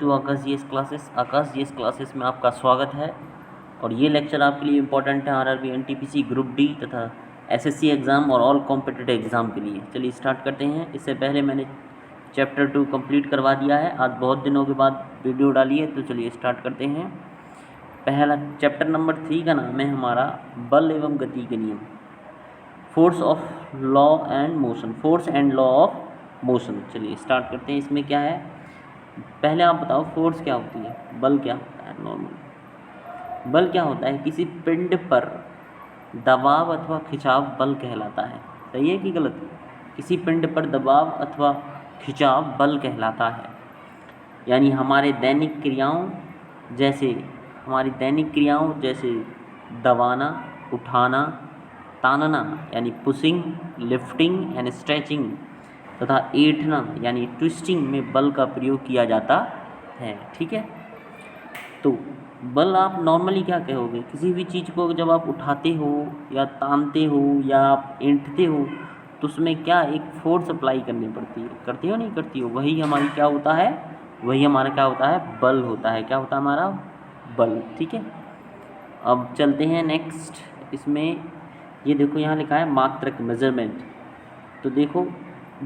To Akash GS classes में आपका स्वागत है। और ये लेक्चर आपके लिए इम्पोर्टेंट है आरआरबी एनटीपीसी ग्रुप डी तथा एसएससी एग्ज़ाम और ऑल कॉम्पिटिटिव एग्ज़ाम के लिए। चलिए स्टार्ट करते हैं। इससे पहले मैंने चैप्टर 2 कंप्लीट करवा दिया है, आज बहुत दिनों के बाद वीडियो डाली है, तो चलिए स्टार्ट करते हैं। पहला चैप्टर नंबर 3 का नाम है हमारा बल एवं गति के नियम, force and law of motion. चलिए स्टार्ट करते हैं। इसमें क्या है, पहले आप बताओ फोर्स क्या होती है, बल क्या होता है। नॉर्मल बल क्या होता है, किसी पिंड पर दबाव अथवा खिंचाव बल कहलाता है। सही है कि गलत? किसी पिंड पर दबाव अथवा खिंचाव बल कहलाता है। यानी हमारी दैनिक क्रियाओं जैसे दबाना, उठाना, तानना यानी पुशिंग, लिफ्टिंग एंड स्ट्रेचिंग तथा ऐंठना यानी ट्विस्टिंग में बल का प्रयोग किया जाता है। ठीक है, तो बल आप नॉर्मली क्या कहोगे, किसी भी चीज़ को जब आप उठाते हो या तानते हो या आप ऐंठते हो तो उसमें क्या एक फोर्स अप्लाई करनी पड़ती है, करती हो नहीं करती हो, वही हमारी क्या होता है, वही हमारा क्या होता है, बल होता है। क्या होता है हमारा, बल। ठीक है, अब चलते हैं नेक्स्ट। इसमें ये देखो यहाँ लिखा है मात्रक, मेजरमेंट। तो देखो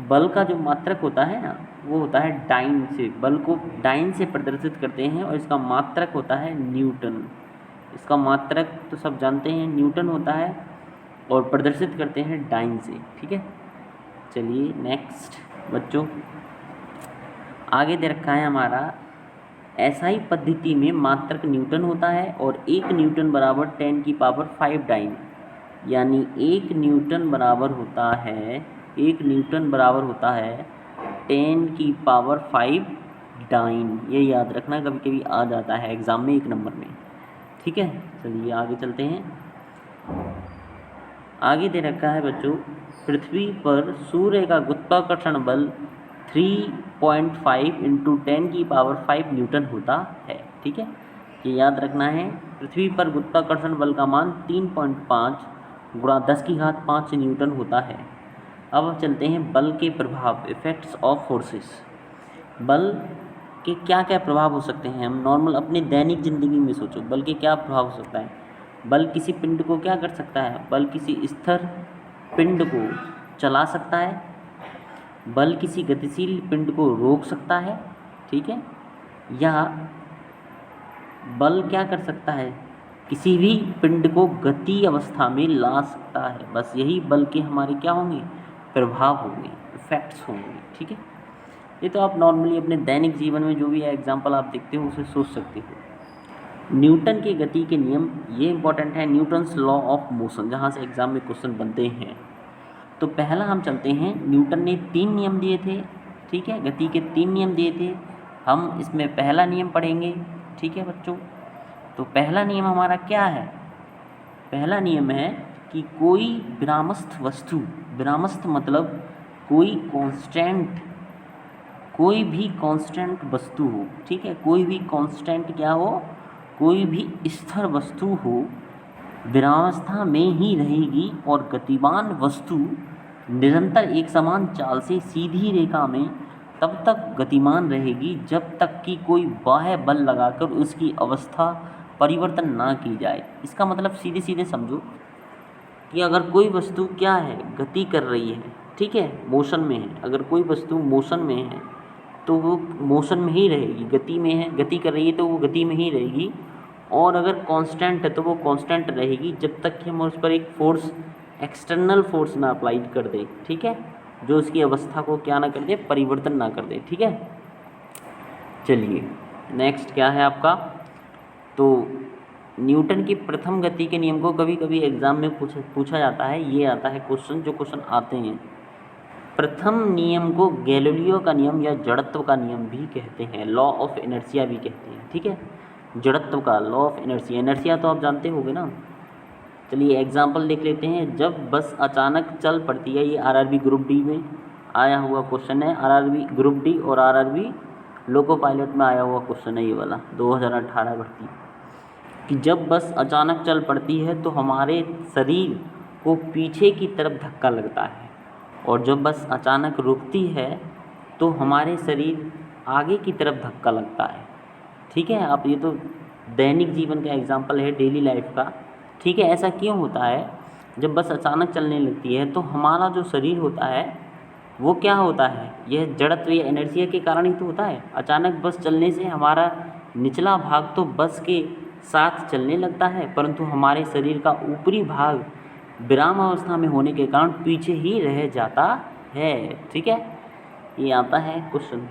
बल का जो मात्रक होता है ना, वो होता है डाइन से, बल को डाइन से प्रदर्शित करते हैं और इसका मात्रक होता है न्यूटन। इसका मात्रक तो सब जानते हैं, न्यूटन होता है और प्रदर्शित करते हैं डाइन से। ठीक है, चलिए नेक्स्ट बच्चों, आगे दे रखा है हमारा एसआई पद्धति में मात्रक न्यूटन होता है और 1 न्यूटन बराबर 10⁵ डाइन। यानी 1 न्यूटन बराबर होता है 10⁵ डाइन। ये याद रखना, कभी कभी आ जाता है एग्ज़ाम में 1 नंबर में। ठीक है, चलिए आगे चलते हैं। आगे दे रखा है बच्चों, पृथ्वी पर सूर्य का गुरुत्वाकर्षण बल 3.5 × 10⁵ न्यूटन होता है। ठीक है, ये याद रखना है, पृथ्वी पर गुरुत्वाकर्षण बल का मान 3.5 × 10⁵ न्यूटन होता है। अब चलते हैं बल के प्रभाव, इफ़ेक्ट्स ऑफ फोर्सेस। बल के क्या क्या प्रभाव हो सकते हैं, हम नॉर्मल अपने दैनिक ज़िंदगी में सोचो, बल के क्या प्रभाव हो सकता है। बल किसी पिंड को क्या कर सकता है, बल किसी स्थिर पिंड को चला सकता है, बल किसी गतिशील पिंड को रोक सकता है। ठीक है, या बल क्या कर सकता है, किसी भी पिंड को गति अवस्था में ला सकता है। बस यही बल के हमारे क्या होंगे, प्रभाव होंगे, इफेक्ट्स होंगे। ठीक है, ये तो आप नॉर्मली अपने दैनिक जीवन में जो भी एग्जाम्पल आप देखते हो उसे सोच सकते हो। न्यूटन के गति के नियम, ये इंपॉर्टेंट है, न्यूटन्स लॉ ऑफ मोशन, जहाँ से एग्जाम में क्वेश्चन बनते हैं। तो पहला हम चलते हैं, न्यूटन ने 3 नियम दिए थे। ठीक है, गति के 3 नियम दिए थे, हम इसमें पहला नियम पढ़ेंगे। ठीक है बच्चों, तो पहला नियम हमारा क्या है, पहला नियम है कि कोई विरामस्थ वस्तु, विरामस्थ मतलब कोई भी कांस्टेंट वस्तु हो। ठीक है, कोई भी कांस्टेंट क्या हो, कोई भी स्थिर वस्तु हो, विरामावस्था में ही रहेगी और गतिमान वस्तु निरंतर एक समान चाल से सीधी रेखा में तब तक गतिमान रहेगी जब तक कि कोई बाह्य बल लगाकर उसकी अवस्था परिवर्तन ना की जाए। इसका मतलब सीधे सीधे समझो कि अगर कोई वस्तु क्या है, गति कर रही है, ठीक है, मोशन में है, अगर कोई वस्तु मोशन में है तो वो मोशन में ही रहेगी, गति में है, गति कर रही है तो वो गति में ही रहेगी। और अगर कांस्टेंट है तो वो कांस्टेंट रहेगी जब तक कि हम उस पर एक फोर्स, एक्सटर्नल फोर्स ना अप्लाई कर दे। ठीक है, जो उसकी अवस्था को क्या ना कर दे, परिवर्तन ना कर दे। ठीक है, चलिए नेक्स्ट क्या है आपका, तो न्यूटन की प्रथम गति के नियम को कभी कभी एग्जाम में पूछा जाता है। ये आता है क्वेश्चन, जो क्वेश्चन आते हैं। प्रथम नियम को गैलीलियो का नियम या जड़त्व का नियम भी कहते हैं, लॉ ऑफ इनर्शिया भी कहते हैं। ठीक है, जड़त्व का लॉ ऑफ इनर्शिया, इनर्शिया तो आप जानते होंगे ना। चलिए एग्जाम्पल देख लेते हैं। जब बस अचानक चल पड़ती है, ये आरआरबी ग्रुप डी में आया हुआ क्वेश्चन है, आरआरबी ग्रुप डी और आरआरबी लोको पायलट में आया हुआ क्वेश्चन है ये वाला, 2018 भर्ती, कि जब बस अचानक चल पड़ती है तो हमारे शरीर को पीछे की तरफ धक्का लगता है, और जब बस अचानक रुकती है तो हमारे शरीर आगे की तरफ धक्का लगता है। ठीक है। आप ये तो दैनिक जीवन का एग्जाम्पल है, डेली लाइफ का। ठीक है, ऐसा क्यों होता है, जब बस अचानक चलने लगती है तो हमारा जो शरीर होता है वो क्या होता है, यह जड़त्व या इनर्शिया के कारण ही तो होता है। अचानक बस चलने से हमारा निचला भाग तो बस के साथ चलने लगता है, परंतु हमारे शरीर का ऊपरी भाग विराम अवस्था में होने के कारण पीछे ही रह जाता है। ठीक है, ये आता है क्वेश्चन।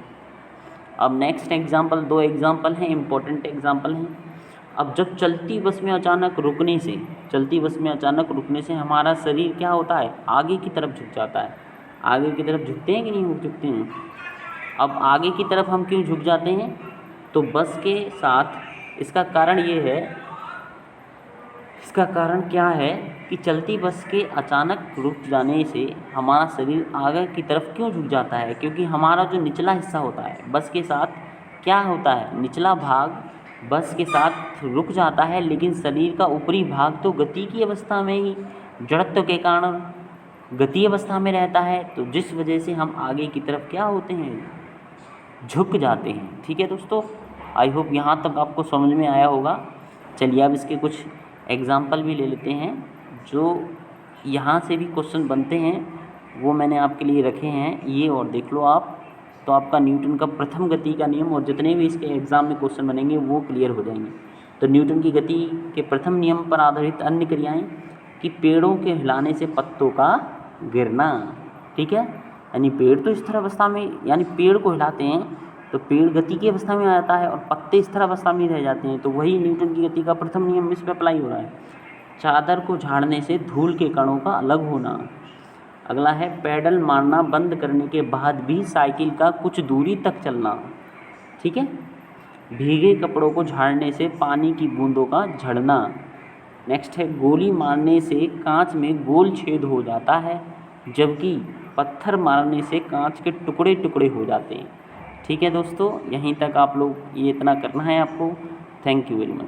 अब नेक्स्ट एग्जाम्पल, 2 एग्जाम्पल हैं, इम्पोर्टेंट एग्जाम्पल हैं। अब जब चलती बस में अचानक रुकने से हमारा शरीर क्या होता है, आगे की तरफ झुक जाता है। आगे की तरफ झुकते हैं कि नहीं झुकते हैं। अब आगे की तरफ हम क्यों झुक जाते हैं, तो बस के साथ, इसका कारण ये है, इसका कारण क्या है कि चलती बस के अचानक रुक जाने से हमारा शरीर आगे की तरफ क्यों झुक जाता है, क्योंकि हमारा जो निचला हिस्सा होता है बस के साथ क्या होता है, निचला भाग बस के साथ रुक जाता है, लेकिन शरीर का ऊपरी भाग तो गति की अवस्था में ही, जड़त्व के कारण गति अवस्था में रहता है, तो जिस वजह से हम आगे की तरफ क्या होते हैं, झुक जाते हैं। ठीक है दोस्तों, आई होप यहाँ तक आपको समझ में आया होगा। चलिए अब इसके कुछ एग्जाम्पल भी ले लेते हैं, जो यहाँ से भी क्वेश्चन बनते हैं वो मैंने आपके लिए रखे हैं, ये और देख लो आप, तो आपका न्यूटन का प्रथम गति का नियम और जितने भी इसके एग्ज़ाम में क्वेश्चन बनेंगे वो क्लियर हो जाएंगे। तो न्यूटन की गति के प्रथम नियम पर आधारित अन्य क्रियाएं कि पेड़ों के हिलाने से पत्तों का गिरना। ठीक है, यानी पेड़ तो स्थिर अवस्था में, यानी पेड़ को हिलाते हैं तो पेड़ गति की अवस्था में आ जाता है और पत्ते स्थिर अवस्था में रह जाते हैं, तो वही न्यूटन की गति का प्रथम नियम इस पर अप्लाई हो रहा है। चादर को झाड़ने से धूल के कणों का अलग होना। अगला है पैडल मारना बंद करने के बाद भी साइकिल का कुछ दूरी तक चलना। ठीक है, भीगे कपड़ों को झाड़ने से पानी की बूंदों का झड़ना। नेक्स्ट है गोली मारने से कांच में गोल छेद हो जाता है, जबकि पत्थर मारने से कांच के टुकड़े टुकड़े हो जाते हैं। ठीक है दोस्तों, यहीं तक आप लोग ये इतना करना है आपको। Thank you very much.